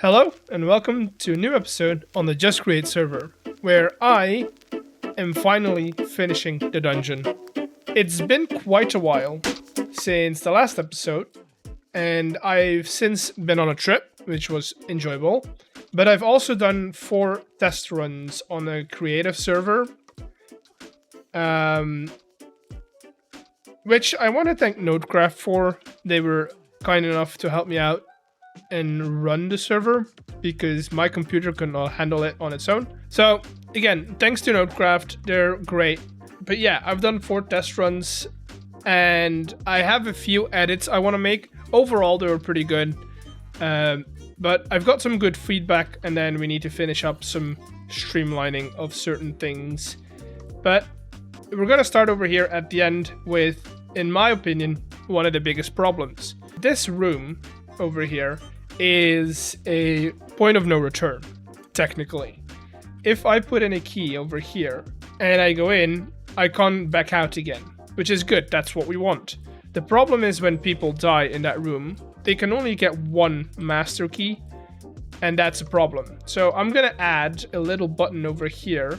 Hello, and welcome to a new episode on the Just Create server, where I am finally finishing the dungeon. It's been quite a while since the last episode, and I've since been on a trip, which was enjoyable, but I've also done 4 test runs on a creative server, which I want to thank Nodecraft for. They were kind enough to help me out and run the server because my computer could not handle it on its own. So again, thanks to Nodecraft, they're great. But yeah, I've done 4 test runs and I have a few edits I want to make. Overall, they were pretty good. But I've got some good feedback, and then we need to finish up some streamlining of certain things. But we're going to start over here at the end with, in my opinion, one of the biggest problems. This room over here is a point of no return, technically. If I put in a key over here and I go in, I can't back out again, which is good. That's what we want. The problem is when people die in that room, they can only get 1 master key, and that's a problem. So I'm gonna add a little button over here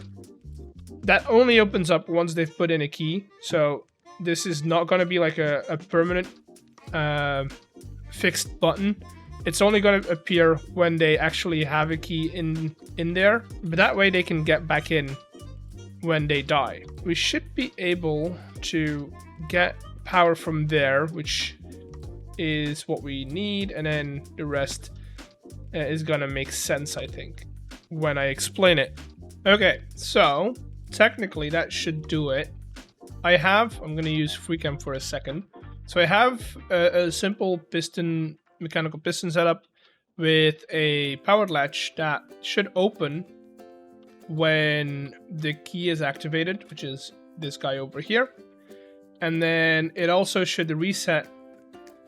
that only opens up once they've put in a key. So this is not gonna be like a permanent fixed button. It's only going to appear when they actually have a key in there, but that way they can get back in when they die. We should be able to get power from there, which is what we need, and then the rest is going to make sense, I think, when I explain it. Okay, so technically that should do it. I'm going to use FreeCam for a second. So I have a simple mechanical piston setup with a powered latch that should open when the key is activated, which is this guy over here. And then it also should reset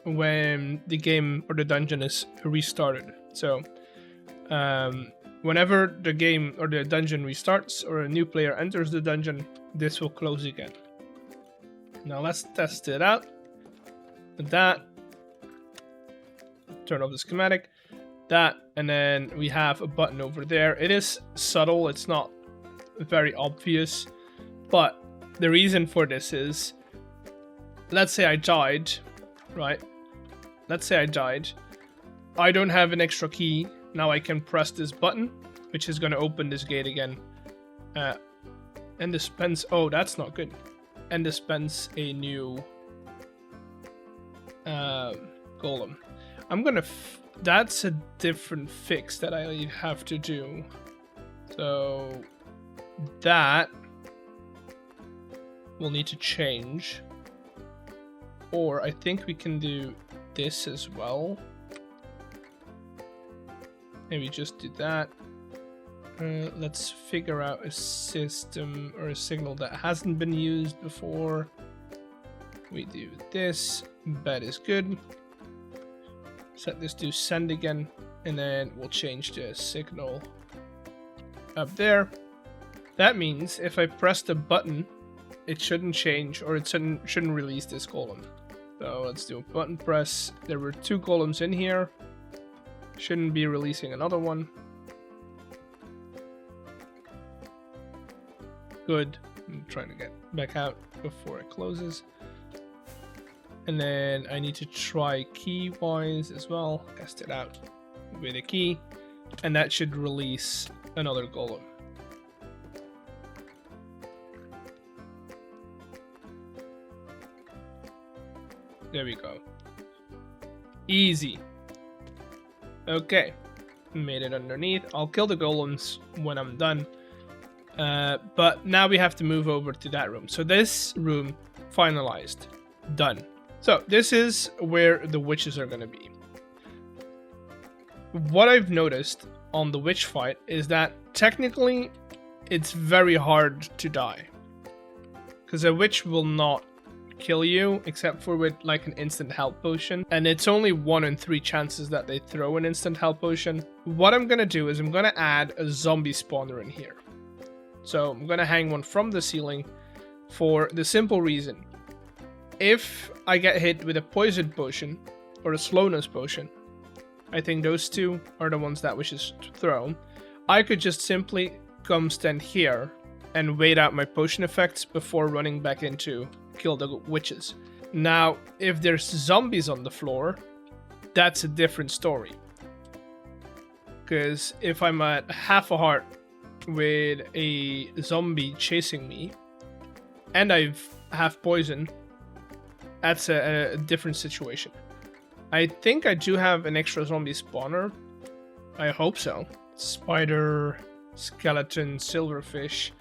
when the game or the dungeon is restarted. So whenever the game or the dungeon restarts or a new player enters the dungeon, this will close again. Now let's test it out. That, turn off the schematic, that, and then we have a button over there. It is subtle, it's not very obvious, but the reason for this is, let's say I died, right? Let's say I died. I don't have an extra key. Now I can press this button, which is going to open this gate again. And dispense, oh, that's not good. And dispense a new golem. I'm gonna that's a different fix that I have to do. So that will need to change, or I think we can do this as well. Maybe just do that. Let's figure out a system or a signal that hasn't been used before. We do this. Bed is good. Set this to send again, and then we'll change the signal up there. That means if I press the button, it shouldn't change, or it shouldn't release this golem. So let's do a button press. There were 2 golems in here. Shouldn't be releasing another one. Good. I'm trying to get back out before it closes. And then I need to try key-wise as well. Test it out with a key. And that should release another golem. There we go. Easy. Okay. Made it underneath. I'll kill the golems when I'm done. But now we have to move over to that room. So this room, finalized. Done. So this is where the witches are going to be. What I've noticed on the witch fight is that technically it's very hard to die. Because a witch will not kill you except for with like an instant health potion. And it's only 1 in 3 chances that they throw an instant health potion. What I'm going to do is I'm going to add a zombie spawner in here. So I'm going to hang one from the ceiling for the simple reason. If I get hit with a poison potion or a slowness potion, I think those two are the ones that we should throw. I could just simply come stand here and wait out my potion effects before running back in to kill the witches. Now, if there's zombies on the floor, that's a different story. Because if I'm at half a heart with a zombie chasing me, and I've half poison, that's a different situation. I think I do have an extra zombie spawner. I hope so. Spider, skeleton, silverfish.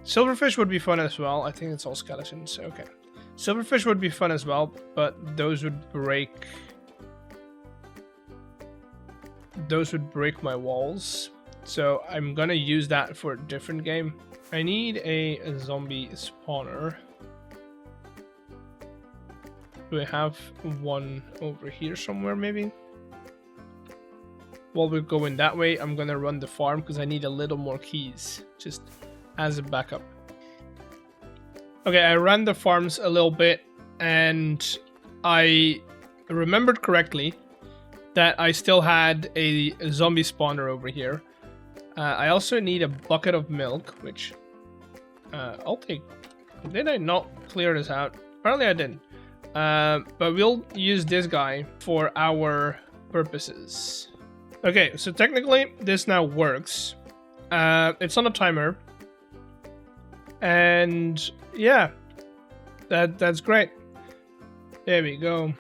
Silverfish would be fun as well. I think it's all skeletons. Okay. Silverfish would be fun as well, but those would break... those would break my walls. So I'm gonna use that for a different game. I need a zombie spawner. Do I have one over here somewhere maybe? While we're going that way, I'm gonna run the farm because I need a little more keys, just as a backup. Okay, I ran the farms a little bit and I remembered correctly that I still had a zombie spawner over here. I also need a bucket of milk, which I'll take. Did I not clear this out? Apparently I didn't. But we'll use this guy for our purposes. Okay, so technically this now works. It's on a timer. And yeah, that's great. There we go.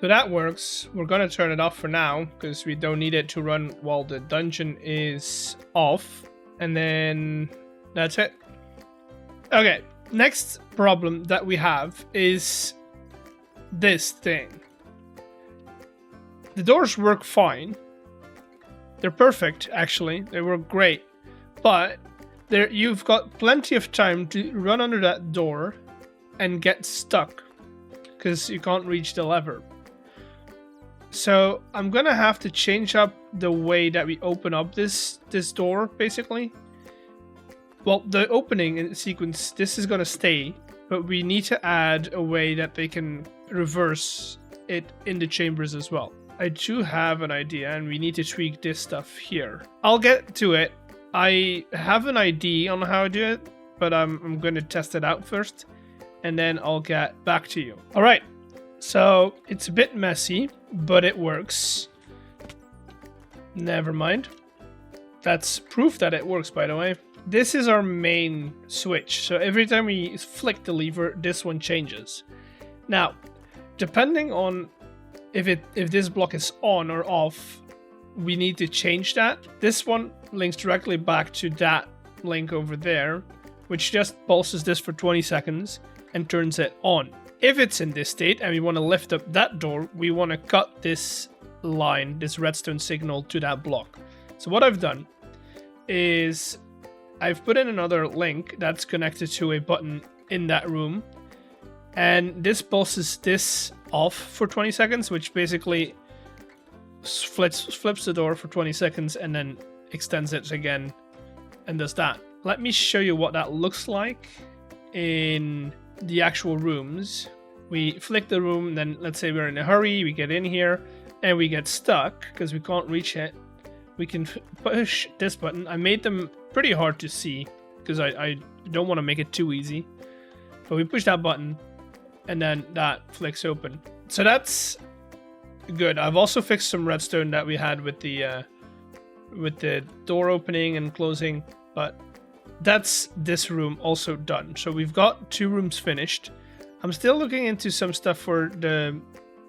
So that works. We're gonna turn it off for now because we don't need it to run while the dungeon is off. And then that's it. Okay, next problem that we have is this thing. The doors work fine. They're perfect, actually. They work great. But you've got plenty of time to run under that door and get stuck because you can't reach the lever. So I'm gonna have to change up the way that we open up this door, basically. Well, the opening sequence, this is gonna stay, but we need to add a way that they can reverse it in the chambers as well. I do have an idea, and we need to tweak this stuff here. I'll get to it. I have an idea on how to do it, but I'm gonna test it out first, and then I'll get back to you. All right. So it's a bit messy, but it works. Never mind. That's proof that it works, by the way. This is our main switch. So every time we flick the lever, this one changes. Now, depending on if this block is on or off, we need to change that. This one links directly back to that link over there, which just pulses this for 20 seconds and turns it on. If it's in this state and we want to lift up that door, we want to cut this line, this redstone signal, to that block. So what I've done is I've put in another link that's connected to a button in that room, and this pulses this off for 20 seconds, which basically flips the door for 20 seconds and then extends it again and does that. Let me show you what that looks like in the actual rooms. We flick the room, then let's say we're in a hurry, we get in here and we get stuck because we can't reach it. We can push this button. I made them pretty hard to see because I don't want to make it too easy, but we push that button and then that flicks open. So that's good. I've also fixed some redstone that we had with the door opening and closing, but that's this room also done. So we've got 2 rooms finished. I'm still looking into some stuff for the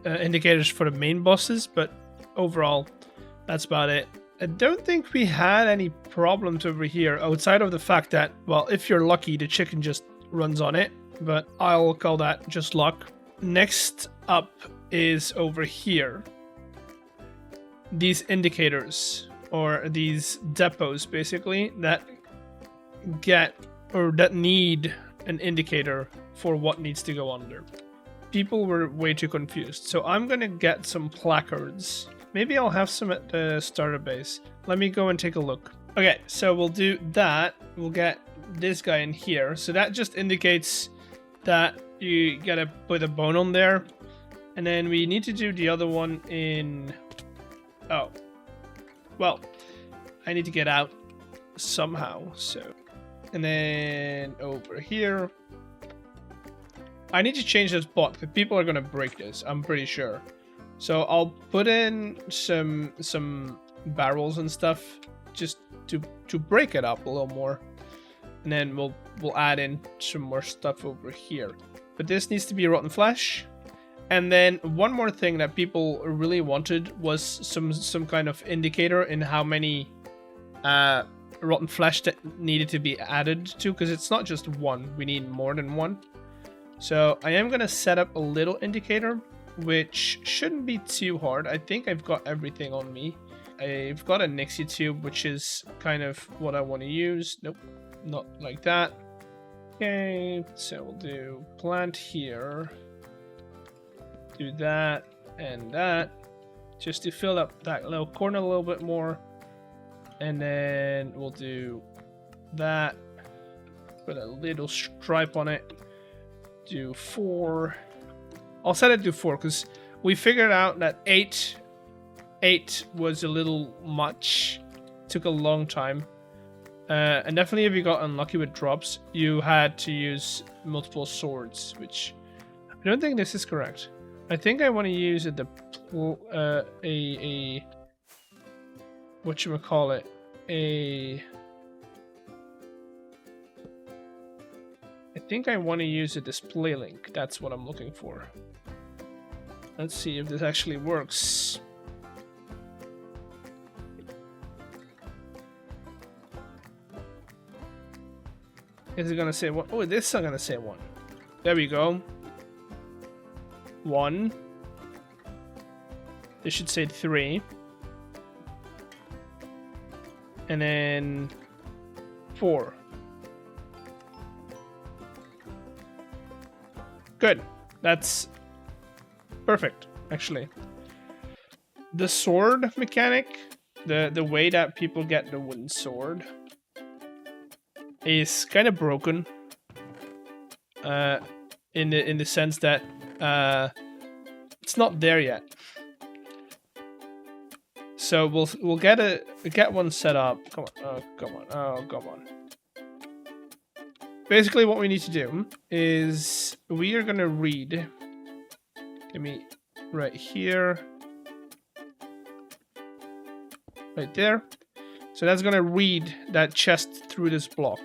indicators for the main bosses, but overall, that's about it. I don't think we had any problems over here outside of the fact that, well, if you're lucky, the chicken just runs on it, but I'll call that just luck. Next up is over here. These indicators, or these depots, basically, that need an indicator for what needs to go under. People were way too confused, so I'm gonna get some placards. Maybe I'll have some at the starter base. Let me go and take a look. Okay, so we'll do that. We'll get this guy in here. So that just indicates that you gotta put a bone on there. And then we need to do the other one in... Oh. Well, I need to get out somehow, so... And then over here... I need to change this block, because people are going to break this, I'm pretty sure. So I'll put in some barrels and stuff, just to break it up a little more. And then we'll add in some more stuff over here. But this needs to be rotten flesh. And then one more thing that people really wanted was some kind of indicator in how many rotten flesh that needed to be added to, because it's not just one, we need more than one. So I am going to set up a little indicator, which shouldn't be too hard. I think I've got everything on me. I've got a Nixie tube, which is kind of what I want to use. Nope, not like that. Okay, so we'll do plant here. Do that and that, just to fill up that little corner a little bit more. And then we'll do that. Put a little stripe on it. Do 4. I'll set it to 4 because we figured out that 8 was a little much. Took a long time. And definitely if you got unlucky with drops, you had to use multiple swords, which I don't think this is correct. I think I want to use a whatchamacallit, I think I want to use a display link. That's what I'm looking for. Let's see if this actually works. Is it gonna say one? Oh, this is gonna say 1. There we go. 1. This should say 3. And then 4. Good. That's perfect, actually. The sword mechanic, the way that people get the wooden sword, is kind of broken. In the sense that it's not there yet. So we'll get one set up. Come on, oh come on, oh come on. Basically, what we need to do is we are gonna read. Give me right here, right there. So that's gonna read that chest through this block,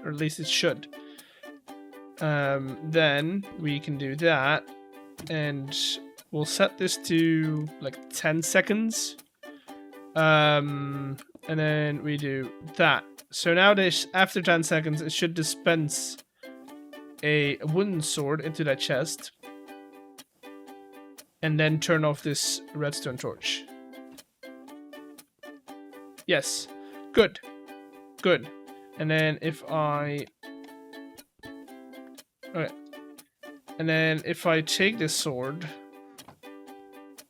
or at least it should. Then we can do that, and we'll set this to like 10 seconds. And then we do that. So now this, after 10 seconds, it should dispense a wooden sword into that chest. And then turn off this redstone torch. Yes. Good. Good. And then if I... Okay. And then if I take this sword,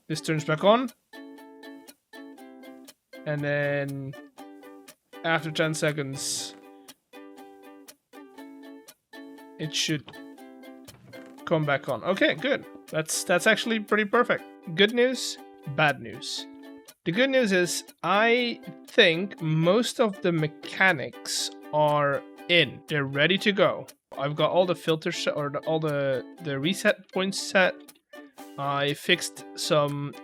this turns back on. And then after 10 seconds, it should come back on. Okay, good. That's actually pretty perfect. Good news, bad news. The good news is I think most of the mechanics are in. They're ready to go. I've got all the filters set, or all the reset points set. I fixed some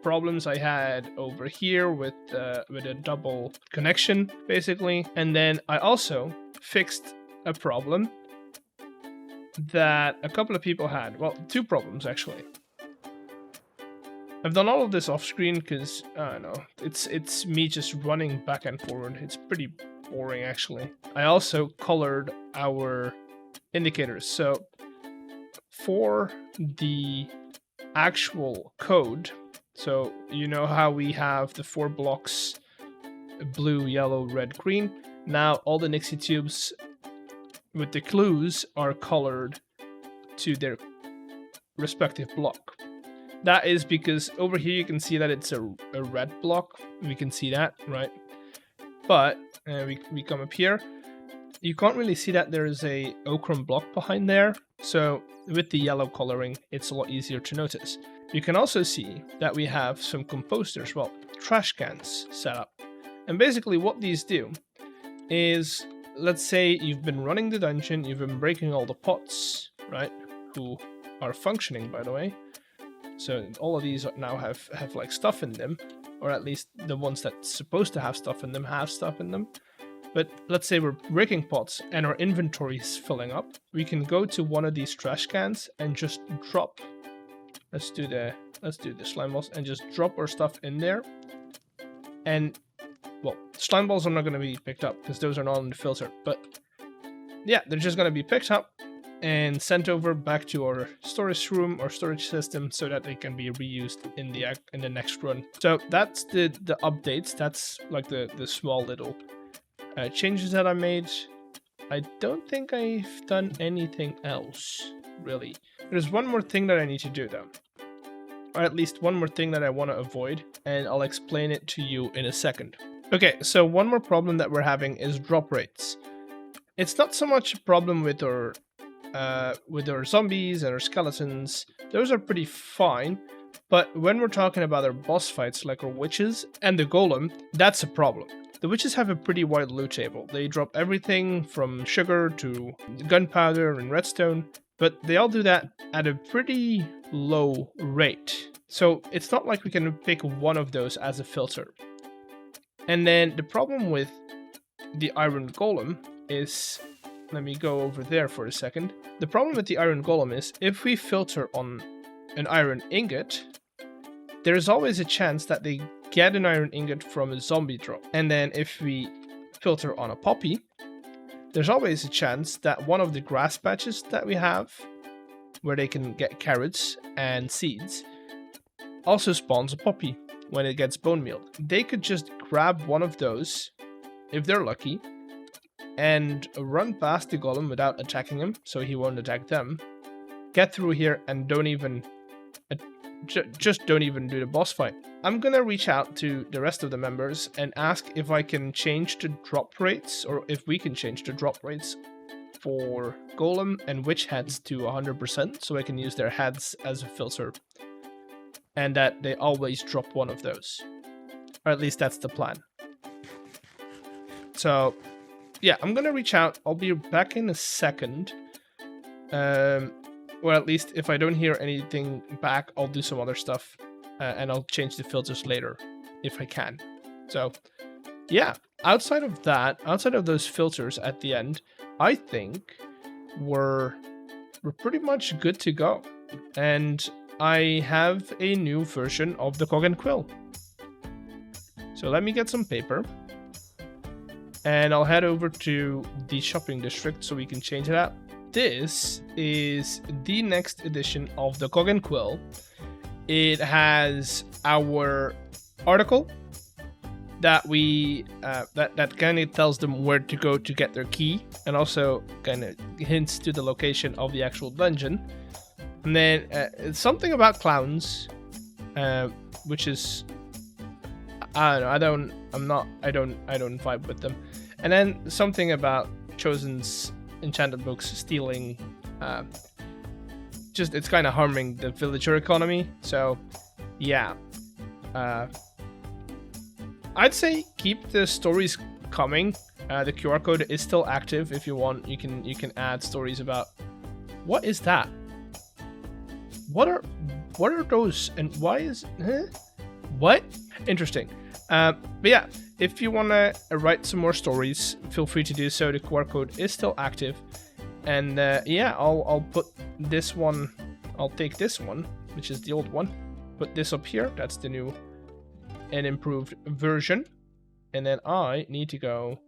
problems I had over here with a double connection, basically. And then I also fixed a problem that a couple of people had. Well, 2 problems actually. I've done all of this off screen because I don't know, it's me just running back and forward. It's pretty boring actually. I also colored our indicators. So for the actual code, so you know how we have the 4 blocks, blue, yellow, red, green. Now all the Nixie tubes with the clues are colored to their respective block. That is because over here you can see that it's a red block. We can see that, right? But we come up here. You can't really see that there is a ochre block behind there. So with the yellow coloring, it's a lot easier to notice. You can also see that we have some composters, well, trash cans set up. And basically what these do is, let's say you've been running the dungeon, you've been breaking all the pots, right? Who are functioning, by the way. So all of these now have like stuff in them, or at least the ones that's supposed to have stuff in them have stuff in them. But let's say we're breaking pots and our inventory is filling up. We can go to one of these trash cans and just drop. Let's do the slime balls and just drop our stuff in there. And well, slime balls are not going to be picked up because those are not on the filter. But yeah, they're just going to be picked up and sent over back to our storage room or storage system so that they can be reused in the next run. So that's the updates. That's like the small little changes that I made. I don't think I've done anything else really. There's one more thing that I need to do though, or at least one more thing that I want to avoid, and I'll explain it to you in a second. Okay, so one more problem that we're having is drop rates. It's not so much a problem with our zombies and our skeletons. Those are pretty fine, but when we're talking about our boss fights like our witches and the golem, that's a problem. The witches have a pretty wide loot table. They drop everything from sugar to gunpowder and redstone, but they all do that at a pretty low rate. So it's not like we can pick one of those as a filter. And then the problem with the iron golem is, let me go over there for a second. The problem with the iron golem is if we filter on an iron ingot, there's always a chance that they get an iron ingot from a zombie drop. And then if we filter on a poppy, there's always a chance that one of the grass patches that we have, where they can get carrots and seeds, also spawns a poppy when it gets bone mealed. They could just grab one of those, if they're lucky, and run past the golem without attacking him, so he won't attack them, get through here and don't even do the boss fight. I'm gonna reach out to the rest of the members and ask if I can change the drop rates, or if we can change the drop rates for golem and witch heads to 100%, so I can use their heads as a filter, and that they always drop one of those, or at least that's the plan. So yeah, I'm gonna reach out. I'll be back in a second. Or at least if I don't hear anything back, I'll do some other stuff, and I'll change the filters later if I can. So yeah, outside of that, outside of those filters at the end, I think we're pretty much good to go. And I have a new version of the Cog and Quill. So let me get some paper, and I'll head over to the shopping district so we can change it out. This is the next edition of the Cog and Quill. It has our article that we that kind of tells them where to go to get their key, and also kind of hints to the location of the actual dungeon. And then it's something about clowns, which is, I don't know, I don't vibe with them. And then something about Chosen's enchanted books stealing, just it's kind of harming the villager economy. So yeah, I'd say keep the stories coming. The QR code is still active. If you want, you can add stories about what is that, what are those, and why is what interesting. But yeah, if you want to write some more stories, feel free to do so. The QR code is still active. And yeah, I'll put this one, I'll take this one, which is the old one, put this up here. That's the new and improved version. And then I need to go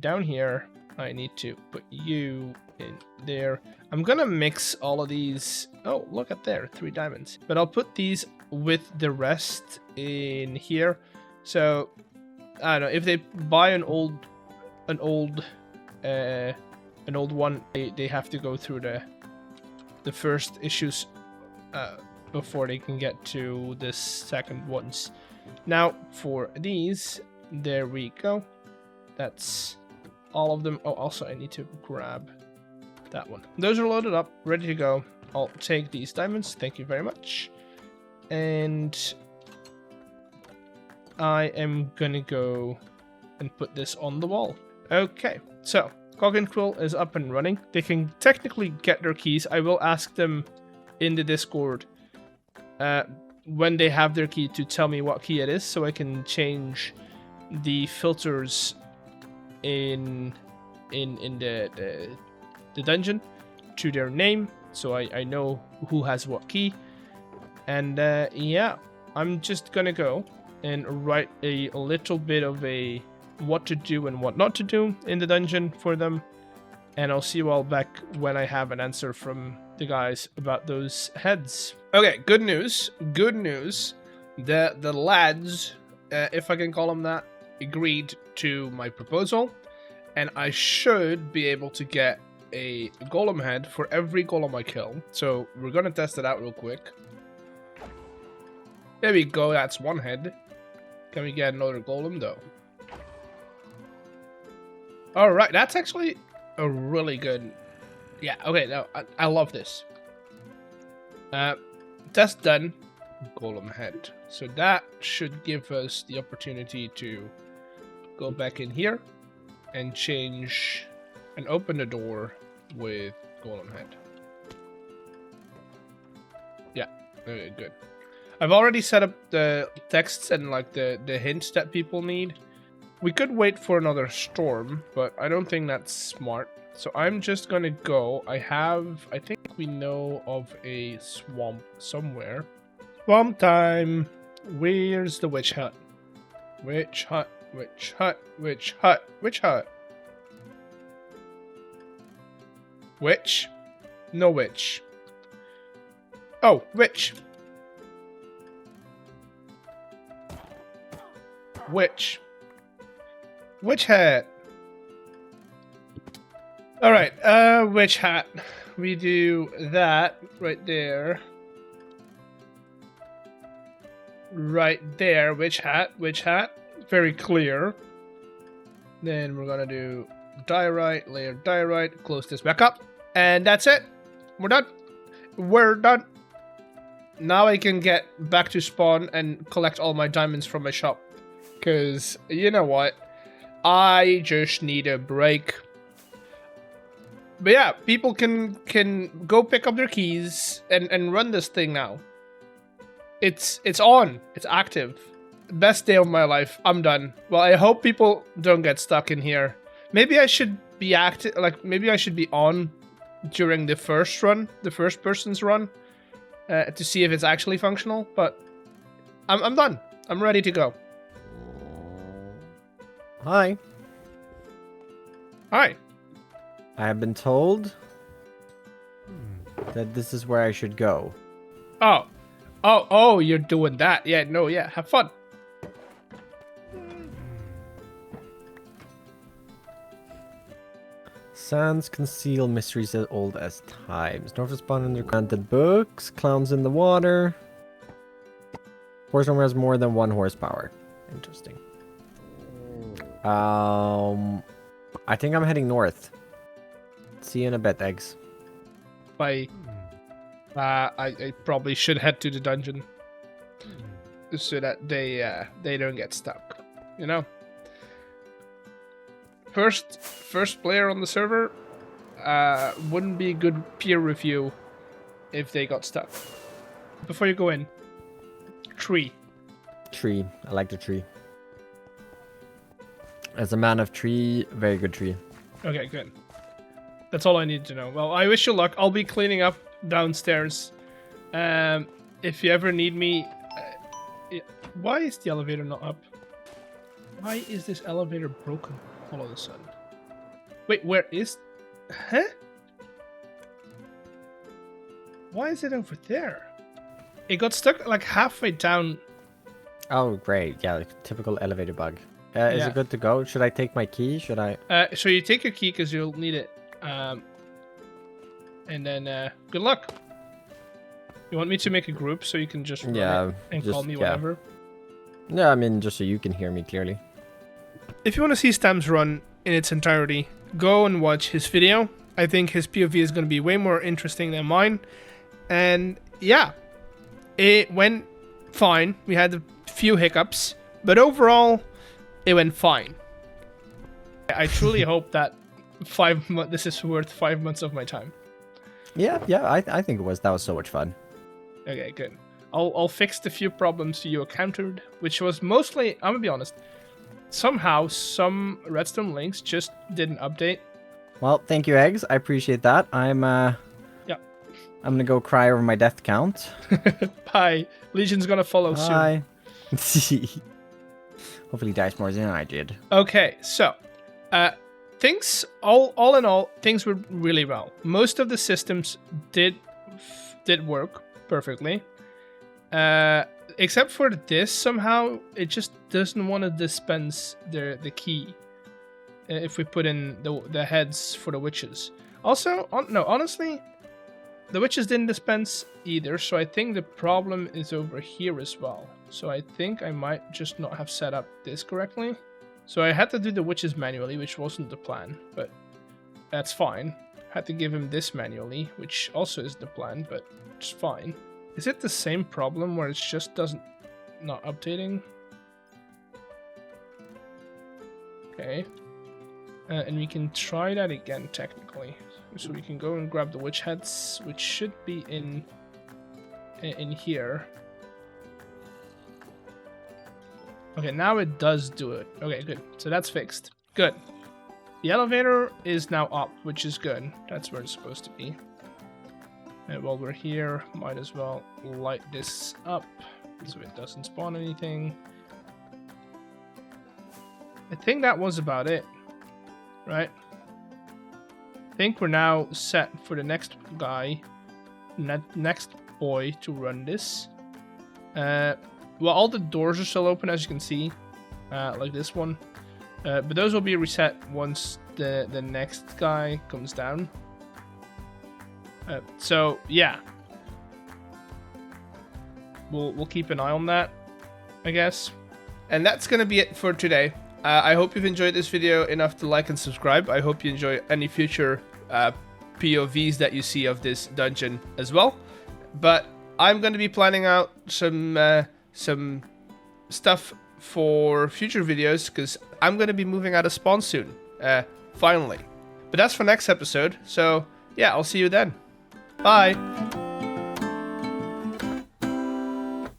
down here. I need to put you in there. I'm gonna mix all of these. Oh, look at there, 3 diamonds. But I'll put these with the rest in here. So I don't know, if they buy an old one, they have to go through the first issues before they can get to the second ones. Now for these, there we go. That's all of them. Oh, also I need to grab that one. Those are loaded up, ready to go. I'll take these diamonds. Thank you very much. And I am gonna go and put this on the wall. Okay, so Cog and Quill is up and running. They can technically get their keys. I will ask them in the Discord when they have their key to tell me what key it is, so I can change the filters in the dungeon to their name, so I know who has what key. And yeah, I'm just gonna go and write a little bit of a what to do and what not to do in the dungeon for them, and I'll see you all back when I have an answer from the guys about those heads. Okay, good news. Good news. The lads, if I can call them that, agreed to my proposal, and I should be able to get a golem head for every golem I kill. So we're gonna test it out real quick. There we go, that's one head. Can we get another golem though? Alright, that's actually a really good... Yeah, okay, no, I love this. Test done. Golem head. So that should give us the opportunity to go back in here and change and open the door with golem head. Yeah, okay, good. I've already set up the texts and like the hints that people need. We could wait for another storm, but I don't think that's smart. So I'm just gonna go. I think we know of a swamp somewhere. Swamp time. Where's the witch hut? Witch hut, witch hut, witch hut, witch hut. Witch? No witch. Oh, witch. Witch. Witch hat. Alright, witch hat. We do that right there. Right there, witch hat, witch hat. Very clear. Then we're gonna do diorite, layer diorite, close this back up. And that's it. We're done. We're done. Now I can get back to spawn and collect all my diamonds from my shop. Because, you know what? I just need a break. But yeah, people can go pick up their keys and run this thing now. It's on. It's active. Best day of my life. I'm done. Well, I hope people don't get stuck in here. Maybe I should be active. Like, maybe I should be on during the first run, the first person's run, to see if it's actually functional. But I'm done. I'm ready to go. Hi. Hi. I have been told that this is where I should go. Oh, you're doing that. Yeah, no, yeah, have fun. Sands conceal mysteries as old as times. North of spawn under granted books. Clowns in the water. Horse armor has more than 1 horsepower. Interesting. I think I'm heading north. See you in a bit, eggs. I probably should head to the dungeon so that they don't get stuck. You know. First player on the server wouldn't be a good peer review if they got stuck. Before you go in, tree. Tree. I like the tree. As a man of tree, very good tree. Okay, good. That's all I need to know. Well, I wish you luck. I'll be cleaning up downstairs. If you ever need me... why is the elevator not up? Why is this elevator broken all of a sudden? Wait, where is... Huh? Why is it over there? It got stuck like halfway down. Oh, great. Yeah, like typical elevator bug. Is it good to go? Should I take my key? Should I? So you take your key because you'll need it. And then good luck. You want me to make a group so you can just run it and call me whenever? Yeah, I mean, just so you can hear me clearly. If you want to see Stam's run in its entirety, go and watch his video. I think his POV is going to be way more interesting than mine. And yeah, it went fine. We had a few hiccups, but overall, it went fine. I truly hope that this is worth 5 months of my time. Yeah, I think it was. That was so much fun. Okay, good. I'll fix the few problems you encountered, which was mostly, I'm gonna be honest, somehow some redstone links just didn't update. Well, thank you, Eggs. I appreciate that. I'm gonna go cry over my death count. Bye. Legion's gonna follow Bye. Hopefully he dies more than I did. Okay, so things all in all, things were really well. Most of the systems did work perfectly. Except for this, somehow it just doesn't want to dispense the key if we put in the heads for the witches. Also, no, honestly, the witches didn't dispense either, so I think the problem is over here as well. So I think I might just not have set up this correctly. So I had to do the witches manually, which wasn't the plan, but that's fine. Had to give him this manually, which also is the plan, but it's fine. Is it the same problem where it just not updating? Okay. And we can try that again, technically. So we can go and grab the witch heads, which should be in here. Okay, now it does do it. Okay, good. So that's fixed. Good. The elevator is now up, which is good. That's where it's supposed to be. And while we're here, might as well light this up so it doesn't spawn anything. I think that was about it, right? I think we're now set for the next guy, next boy to run this. Well, all the doors are still open, as you can see, like this one. But those will be reset once the next guy comes down. So yeah, we'll keep an eye on that, I guess. And that's gonna be it for today. I hope you've enjoyed this video enough to like and subscribe. I hope you enjoy any future POVs that you see of this dungeon as well. But I'm going to be planning out some stuff for future videos because I'm going to be moving out of spawn soon, finally. But that's for next episode. So yeah, I'll see you then. Bye.